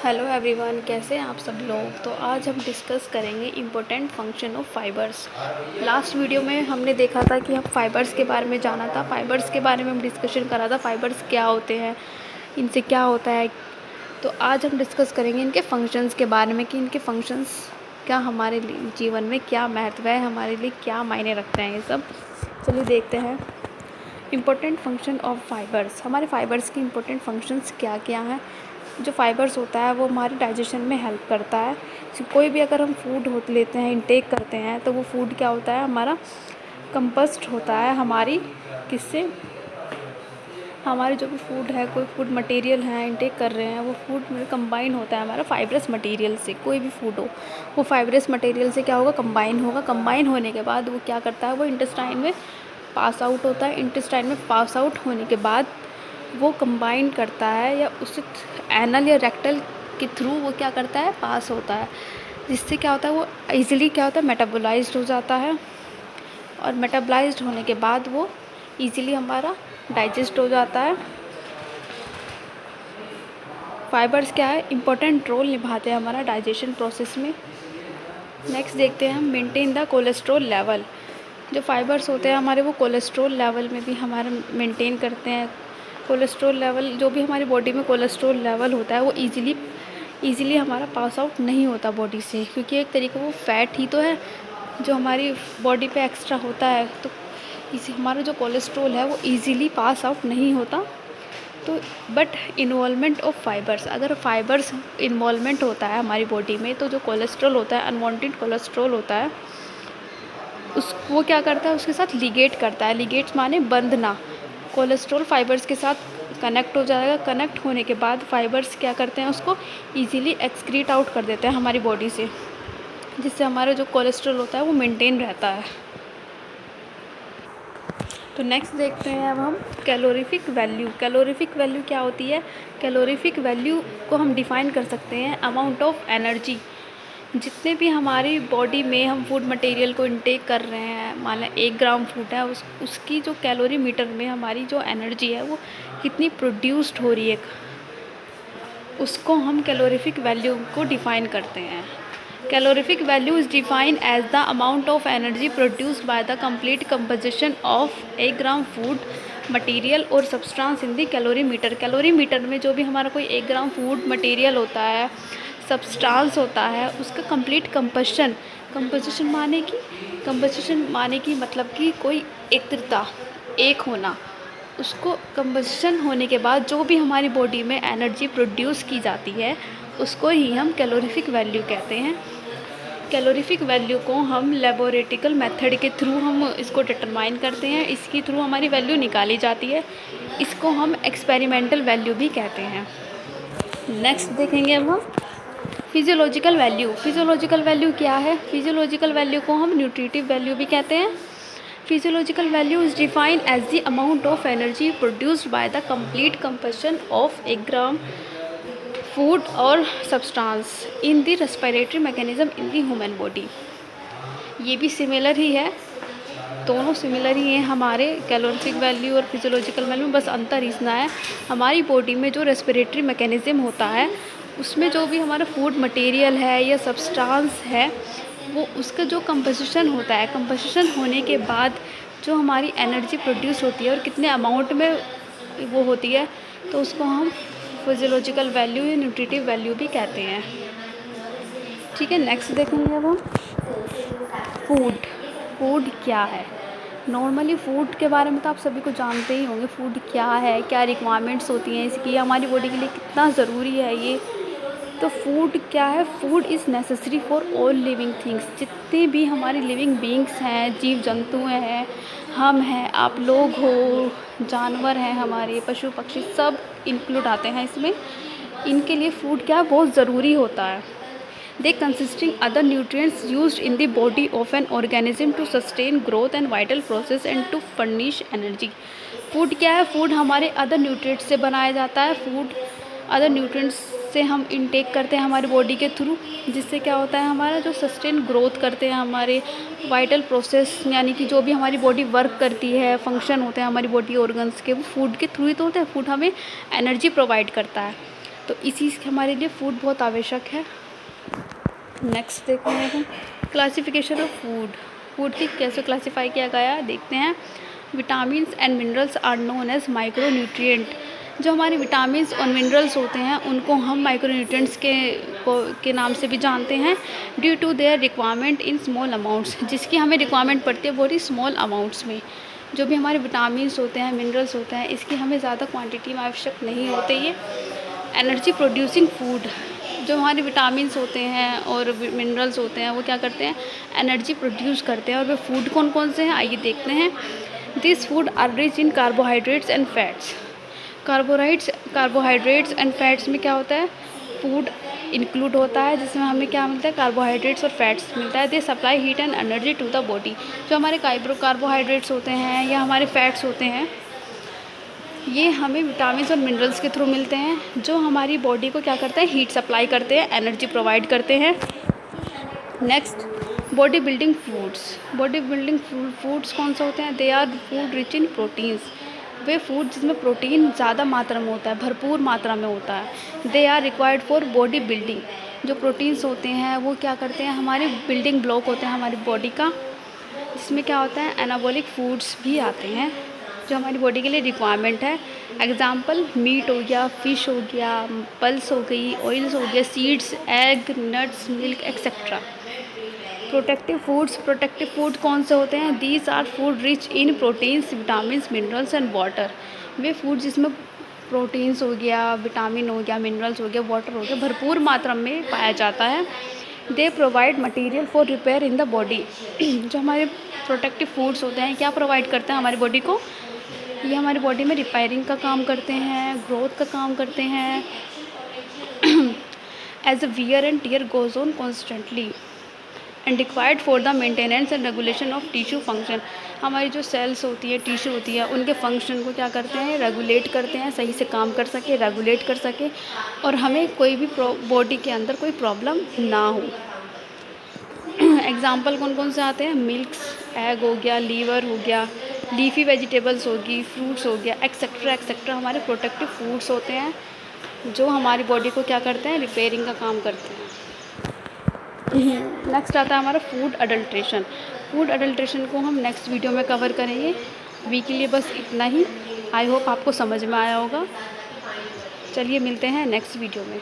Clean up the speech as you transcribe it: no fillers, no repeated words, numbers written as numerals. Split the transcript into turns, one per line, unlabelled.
Hello everyone, कैसे हैं आप सब लोग। तो आज हम डिस्कस करेंगे important function of fibres. Last video में हमने देखा था कि हम फाइबर्स के बारे में जाना था, फाइबर्स के बारे में हम डिस्कशन करा था, फाइबर्स क्या होते हैं, इनसे क्या होता है। तो आज हम डिस्कस करेंगे इनके फंक्शंस के बारे में कि इनके फंक्शंस क्या हमारे जीवन में क्या महत्व है, हमारे लिए क्या मायने रखते हैं ये सब। चलिए देखते हैं इम्पोर्टेंट फंक्शन ऑफ फाइबर्स। हमारे फाइबर्स की इम्पोर्टेंट फंक्शंस क्या क्या हैं। जो फाइबर्स होता है वो हमारे डाइजेशन में हेल्प करता है। कोई भी अगर हम फूड लेते हैं, इंटेक करते हैं, तो वो फूड क्या होता है, हमारा कंपोस्ट होता है। हमारी किससे, हमारे जो भी फूड है, कोई फूड मटेरियल है इंटेक कर रहे हैं, वो फूड में कंबाइन होता है हमारा फाइब्रस मटेरियल से। कोई भी फूड हो वो फाइब्रस मटेरियल से क्या होगा, कंबाइन होगा। कंबाइन होने के बाद वो क्या करता है, वो इंटेस्टाइन में पास आउट होता है। इंटेस्टाइन में पास आउट होने के बाद वो कंबाइन करता है या उसे एनल या रेक्टल के थ्रू वो क्या करता है, पास होता है। जिससे क्या होता है, वो इजीली क्या होता है, मेटाबोलाइज्ड हो जाता है। और मेटाबोलाइज्ड होने के बाद वो इजीली हमारा डाइजेस्ट हो जाता है। फाइबर्स क्या है, इम्पोर्टेंट रोल निभाते हैं हमारा डाइजेशन प्रोसेस में। नेक्स्ट देखते हैं हम, मेंटेन द कोलेस्ट्रॉल लेवल। जो फाइबर्स होते हैं हमारे, वो कोलेस्ट्रॉल लेवल में भी हमारा मेंटेन करते हैं। कोलेस्ट्रॉल लेवल, जो भी हमारी बॉडी में कोलेस्ट्रॉल लेवल होता है वो इजीली हमारा पास आउट नहीं होता बॉडी से, क्योंकि एक तरीके वो फैट ही तो है जो हमारी बॉडी पे एक्स्ट्रा होता है। तो इसी हमारा जो कोलेस्ट्रॉल है वो इजीली पास आउट नहीं होता। तो बट इन्वॉल्वमेंट ऑफ फाइबर्स, अगर फाइबर्स इन्वॉल्वमेंट होता है हमारी बॉडी में, तो जो कोलेस्ट्रॉल होता है, अनवांटेड कोलेस्ट्रॉल होता है, वो क्या करता है, उसके साथ लिगेट करता है। लिगेट्स माने बंधना। कोलेस्ट्रॉल फाइबर्स के साथ कनेक्ट हो जाएगा। कनेक्ट होने के बाद फाइबर्स क्या करते हैं, उसको इजीली एक्सक्रीट आउट कर देते हैं हमारी बॉडी से, जिससे हमारा जो कोलेस्ट्रॉल होता है वो मेंटेन रहता है। तो नेक्स्ट देखते हैं अब हम कैलोरीफिक वैल्यू। कैलोरीफिक वैल्यू क्या होती है। कैलोरीफिक वैल्यू को हम डिफ़ाइन कर सकते हैं, अमाउंट ऑफ एनर्जी। जितने भी हमारी बॉडी में हम फूड मटेरियल को इंटेक कर रहे हैं, मान लें 1 ग्राम फूड है, उसकी जो कैलोरी मीटर में हमारी जो एनर्जी है वो कितनी प्रोड्यूस्ड हो रही है, उसको हम कैलोरीफिक वैल्यू को डिफ़ाइन करते हैं। Calorific value is defined as the amount of energy produced by the complete composition of 1 gram food material और substance in the calorie meter. Calorie meter में जो भी हमारा कोई 1 ग्राम फूड मटेरियल होता है, सब्सटेंस होता है, उसका कंप्लीट कंपोजिशन माने कि मतलब कि कोई एकता, एक होना। उसको कंपोजिशन होने के बाद जो भी हमारी बॉडी में एनर्जी प्रोड्यूस की जाती है, उसको ही हम कैलोरीफिक वैल्यू कहते हैं। कैलोरीफिक वैल्यू को हम लेबोरेटिकल मेथड के थ्रू हम इसको डिटरमाइन करते हैं। इसके थ्रू हमारी वैल्यू निकाली जाती है। इसको हम एक्सपेरिमेंटल वैल्यू भी कहते हैं। नेक्स्ट देखेंगे अब हम फिजियोलॉजिकल वैल्यू। फिजियोलॉजिकल वैल्यू क्या है। फिजियोलॉजिकल वैल्यू को हम न्यूट्रिटिव वैल्यू भी कहते हैं। Physiological value is defined as the amount of energy produced by the complete combustion of 1 gram food और substance in the respiratory mechanism in the human body. ये भी सिमिलर ही है, दोनों सिमिलर ही हैं हमारे कैलोरीफिक वैल्यू और फिजियोलॉजिकल वैल्यू में। बस अंतर इतना है, हमारी बॉडी में जो रेस्पिरेटरी मैकेनिज्म होता है, उसमें जो भी हमारा फूड मटेरियल है या सब्सटेंस है, वो उसका जो कंपोजिशन होता है, कंपोजिशन होने के बाद जो हमारी एनर्जी प्रोड्यूस होती है और कितने अमाउंट में वो होती है, तो उसको हम फिजियोलॉजिकल वैल्यू या न्यूट्रिटिव वैल्यू भी कहते हैं। ठीक है, नेक्स्ट देखेंगे अब हम फूड क्या है। नॉर्मली फूड के बारे में तो आप सभी को जानते ही होंगे, फूड क्या है, क्या रिक्वायरमेंट्स होती हैं इसकी, हमारी बॉडी के लिए कितना ज़रूरी है ये। तो फूड क्या है, food is necessary for all living things. जितने भी हमारी लिविंग बींग्स हैं, जीव जंतु हैं, हम हैं, आप लोग हो, जानवर हैं, हमारे पशु पक्षी सब इंक्लूड आते हैं इसमें। इनके लिए फूड क्या बहुत ज़रूरी होता है। They consisting other nutrients used in the body of an organism to sustain growth and vital process and to furnish energy. Food क्या है, फूड हमारे अदर न्यूट्रिएंट्स से बनाया जाता है। फूड अदर न्यूट्रिएंट्स से हम इनटेक करते हैं हमारी बॉडी के थ्रू, जिससे क्या होता है, हमारा जो सस्टेन ग्रोथ करते हैं, हमारे वाइटल प्रोसेस यानी कि जो भी हमारी बॉडी वर्क करती है, फंक्शन होते हैं हमारी बॉडी ऑर्गन्स के, वो फूड के थ्रू ही तो होते हैं। फूड हमें एनर्जी प्रोवाइड करता है। तो इसी से हमारे लिए फूड बहुत आवश्यक है। नेक्स्ट देखते हैं हम क्लासिफिकेशन ऑफ फूड। फूड की कैसे क्लासीफाई किया गया है देखते हैं। Vitamins and minerals are known as micronutrient. जो हमारे विटामिन्स और मिनरल्स होते हैं उनको हम माइक्रोन्यूट्रिएंट्स के नाम से भी जानते हैं। Due to their requirement in small amounts, जिसकी हमें रिक्वायरमेंट पड़ती है बहुत ही स्मॉल अमाउंट्स में। जो भी हमारे विटामिन्स होते हैं, मिनरल्स होते हैं, इसकी हमें ज़्यादा क्वांटिटी में आवश्यक नहीं होते ये। एनर्जी प्रोड्यूसिंग फूड, जो हमारे विटामिन्स होते हैं और मिनरल्स होते हैं वो क्या करते हैं, एनर्जी प्रोड्यूस करते हैं। और वे फूड कौन कौन से हैं आइए देखते हैं। This food are rich in carbohydrates and fats. Carbohydrates and fats में क्या होता है, फूड इंक्लूड होता है जिसमें हमें क्या मिलता है, कार्बोहाइड्रेट्स और फैट्स मिलता है। They supply heat and energy to the body. जो हमारे कार्बोहाइड्रेट्स होते हैं या हमारे फैट्स होते हैं ये हमें विटामिन्स और मिनरल्स के थ्रू मिलते हैं, जो हमारी बॉडी को क्या करते हैं, हीट सप्लाई करते हैं, एनर्जी प्रोवाइड करते हैं। Next body building foods. Body building foods कौन से होते हैं, they are food rich in proteins. वे फूड जिसमें प्रोटीन ज़्यादा मात्रा में होता है, भरपूर मात्रा में होता है। They are required for body building. जो प्रोटीन्स होते हैं वो क्या करते हैं, हमारे बिल्डिंग ब्लॉक होते हैं हमारी बॉडी का। इसमें क्या होता है, एनाबॉलिक फूड्स भी आते हैं जो हमारी बॉडी के लिए रिक्वायरमेंट है। एग्जाम्पल मीट हो गया, फ़िश हो गया, पल्स हो गई, ऑयल्स हो गया, seeds, egg, nuts, milk etcetera. Protective food कौन से होते हैं, these are food rich in proteins, vitamins, minerals and water. वे फूड जिसमें प्रोटीन्स हो गया, विटामिन हो गया, मिनरल्स हो गया, वाटर हो गया, भरपूर मात्रा में पाया जाता है। They provide material for repair in the body. जो हमारे प्रोटेक्टिव फूड्स होते हैं क्या प्रोवाइड करते हैं हमारी बॉडी को, ये हमारी बॉडी में रिपेयरिंग का काम करते हैं, ग्रोथ का काम करते हैं। As a wear and tear goes on constantly and required for the maintenance and regulation of tissue function. हमारी जो सेल्स होती है, टिश्यू होती है, उनके फंक्शन को क्या करते हैं, रेगुलेट करते हैं, सही से काम कर सके, रेगुलेट कर सके और हमें कोई भी बॉडी के अंदर कोई प्रॉब्लम ना हो। एग्जाम्पल कौन कौन से आते हैं, मिल्क्स, एग हो गया, लीवर हो गया, लीफी वेजिटेबल्स होगी, फ्रूट्स हो गया, एक्सेट्रा एक्सेट्रा हमारे प्रोटेक्टिव फूड्स होते हैं जो हमारी बॉडी को क्या करते हैं, रिपेयरिंग का काम करते हैं। नेक्स्ट आता है हमारा फूड अडल्ट्रेशन। फूड अडल्ट्रेशन को हम नेक्स्ट वीडियो में कवर करेंगे। अभी के लिए बस इतना ही। आई होप आपको समझ में आया होगा। चलिए मिलते हैं नेक्स्ट वीडियो में।